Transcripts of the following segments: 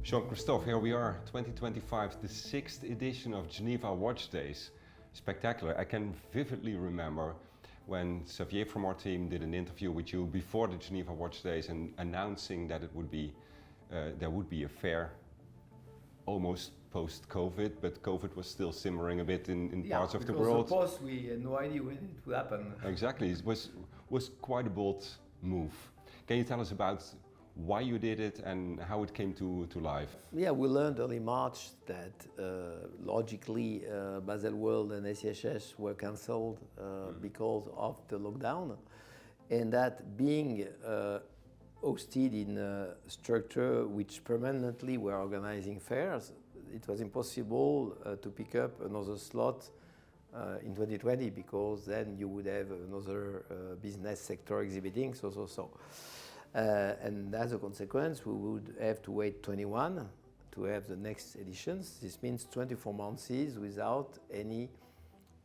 Jean-Christophe, here we are, 2025, the 6th edition of Geneva Watch Days. Spectacular. I can vividly remember when Xavier from our team did an interview with you before the Geneva Watch Days and announcing that it would be, there would be a fair almost post-COVID, but COVID was still simmering a bit in parts of the world. Because of course we had no idea when it would happen. Exactly, it was quite a bold move. Can you tell us about why you did it and how it came to life? Yeah, we learned early March that logically Baselworld and SCHS were cancelled because of the lockdown, and that being hosted in a structure which permanently were organizing fairs, it was impossible to pick up another slot in 2020 because then you would have another business sector exhibiting, so. And as a consequence, we would have to wait 21 to have the next editions. This means 24 months without any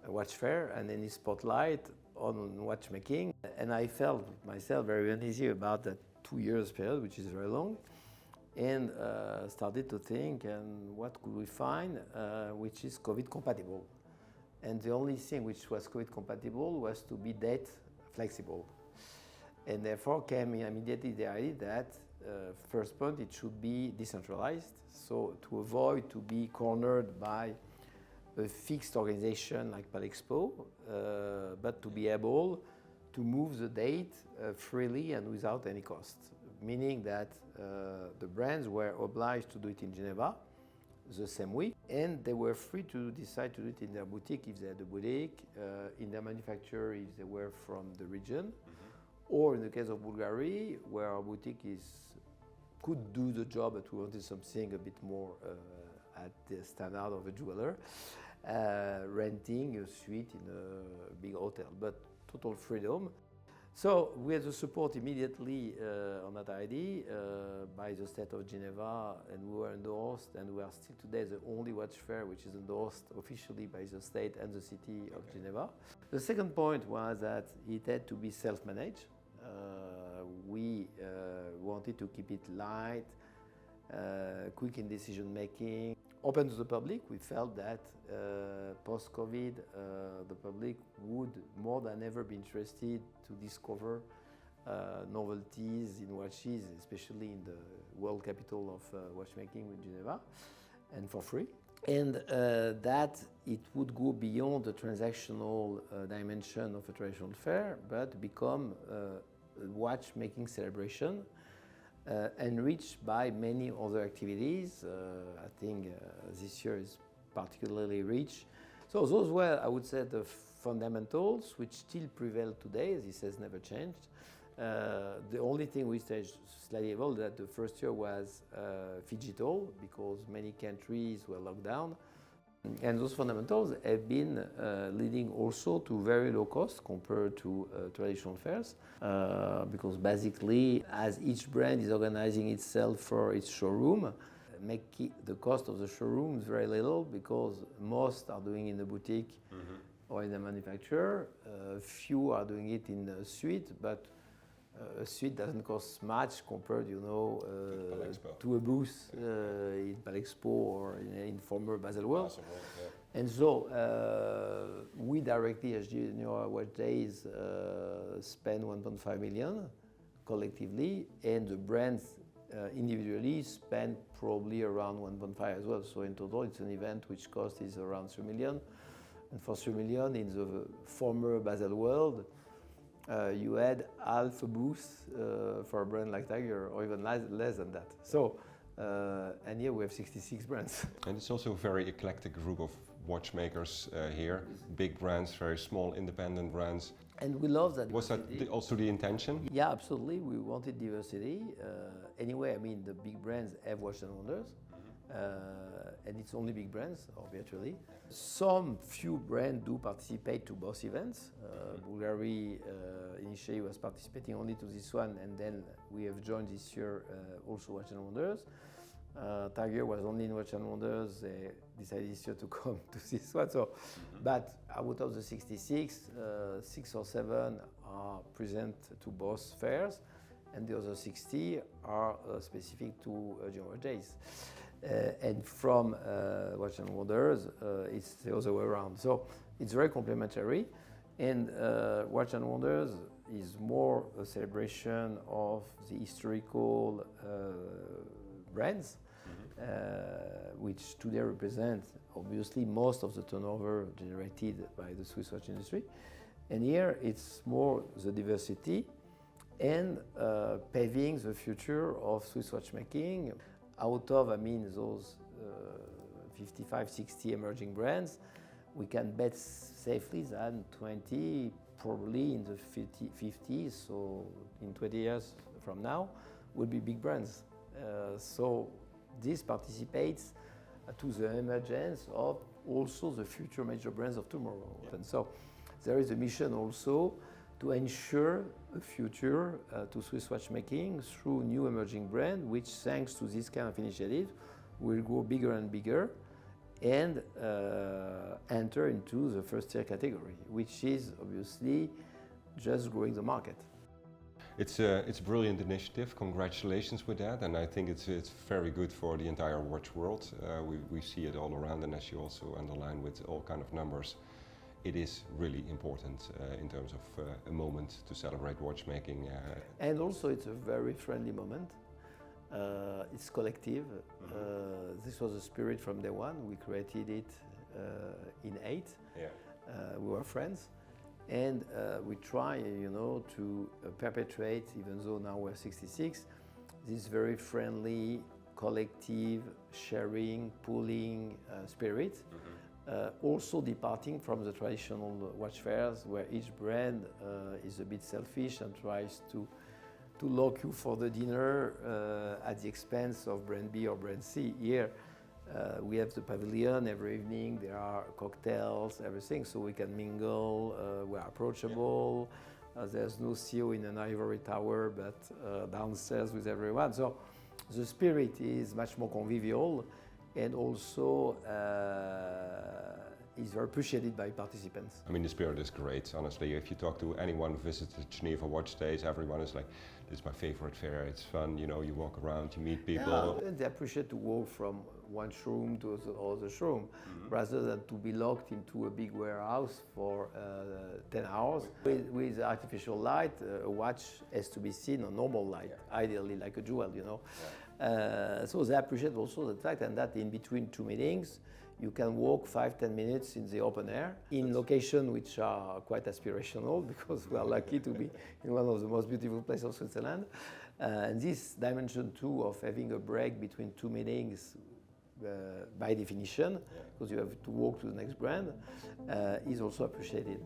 watch fair and any spotlight on watchmaking. And I felt myself very uneasy about that 2 years period, which is very long, and started to think, and what could we find which is COVID compatible? And the only thing which was COVID compatible was to be date flexible. And therefore came immediately the idea that first point, it should be decentralized, so to avoid to be cornered by a fixed organization like Palexpo, but to be able to move the date freely and without any cost, meaning that the brands were obliged to do it in Geneva the same week, and they were free to decide to do it in their boutique if they had a boutique, in their manufacturer if they were from the region. Or in the case of Bulgari, where our boutique could do the job, but we wanted something a bit more at the standard of a jeweler, renting a suite in a big hotel, but total freedom. So we had the support immediately on that idea by the state of Geneva, and we were endorsed, and we are still today the only watch fair which is endorsed officially by the state and the city of Geneva. The second point was that it had to be self-managed. We wanted to keep it light, quick in decision making, open to the public. We felt that post-COVID, the public would more than ever be interested to discover novelties in watches, especially in the world capital of watchmaking with Geneva, and for free. And that it would go beyond the transactional dimension of a traditional fair, but become a watchmaking celebration, enriched by many other activities. I think this year is particularly rich. So those were, I would say, the fundamentals which still prevail today. This has never changed. The only thing which has slightly evolved that the first year was phygital because many countries were locked down. And those fundamentals have been leading also to very low cost compared to traditional fairs, because basically, as each brand is organizing itself for its showroom, make the cost of the showrooms very little because most are doing in the boutique or in the manufacturer. Few are doing it in the suite, but a suite doesn't cost much compared, to a booth in Palexpo or in former Baselworld. Yeah. And so we directly, as Geneva Watch Days, spend 1.5 million collectively, and the brands individually spend probably around 1.5 as well. So in total, it's an event which cost is around 3 million. And for 3 million in the former Baselworld, you had half a booth for a brand like Tiger, or even less than that. So, and here we have 66 brands. And it's also a very eclectic group of watchmakers here. Big brands, very small independent brands. And we love that. Was that also the intention? Yeah, absolutely. We wanted diversity. Anyway, I mean, the big brands have Watch and Wonders. And it's only big brands, or virtually. Some few brands do participate to both events. Bulgari initially was participating only to this one, and then we have joined this year also Watch and Wonders. Tiger was only in Watch and Wonders. They decided this year to come to this one. So, but out of the 66, 6 or 7 are present to both fairs, and the other 60 are specific to Geneva Watch Days. And from Watch and Wonders, it's the other way around. So it's very complementary. And Watch and Wonders is more a celebration of the historical brands, which today represent obviously most of the turnover generated by the Swiss watch industry. And here it's more the diversity and paving the future of Swiss watchmaking. Out of, those 55, 60 emerging brands, we can bet safely that 20, probably in the 50s, so in 20 years from now, will be big brands. So this participates to the emergence of also the future major brands of tomorrow. Yeah. And so there is a mission also to ensure a future to Swiss watchmaking through new emerging brand, which thanks to this kind of initiative will grow bigger and bigger and enter into the first tier category, which is obviously just growing the market. It's a brilliant initiative. Congratulations with that, and I think it's very good for the entire watch world. We see it all around, and as you also underline with all kind of numbers, it is really important in terms of a moment to celebrate watchmaking. And also it's a very friendly moment. It's collective. This was a spirit from day one. We created it in 8. Yeah. We were friends. And we try, to perpetuate, even though now we're 66, this very friendly, collective, sharing, pooling spirit. Also departing from the traditional watch fairs where each brand is a bit selfish and tries to lock you for the dinner at the expense of brand B or brand C. Here we have the pavilion every evening, there are cocktails, everything, so we can mingle, we're approachable. There's no CEO in an ivory tower, but downstairs with everyone. So the spirit is much more convivial and also is very appreciated by participants. The spirit is great, honestly. If you talk to anyone who visits the Geneva Watch Days, everyone is like, this is my favorite fair, it's fun, you walk around, you meet people. Yeah, and they appreciate to walk from one showroom to the other showroom, rather than to be locked into a big warehouse for 10 hours. With artificial light, a watch has to be seen on normal light, ideally like a jewel, So they appreciate also the fact that in between two meetings, you can walk 5-10 minutes in the open air in locations which are quite aspirational because we are lucky to be in one of the most beautiful places of Switzerland. And this dimension too of having a break between two meetings by definition, because you have to walk to the next brand, is also appreciated.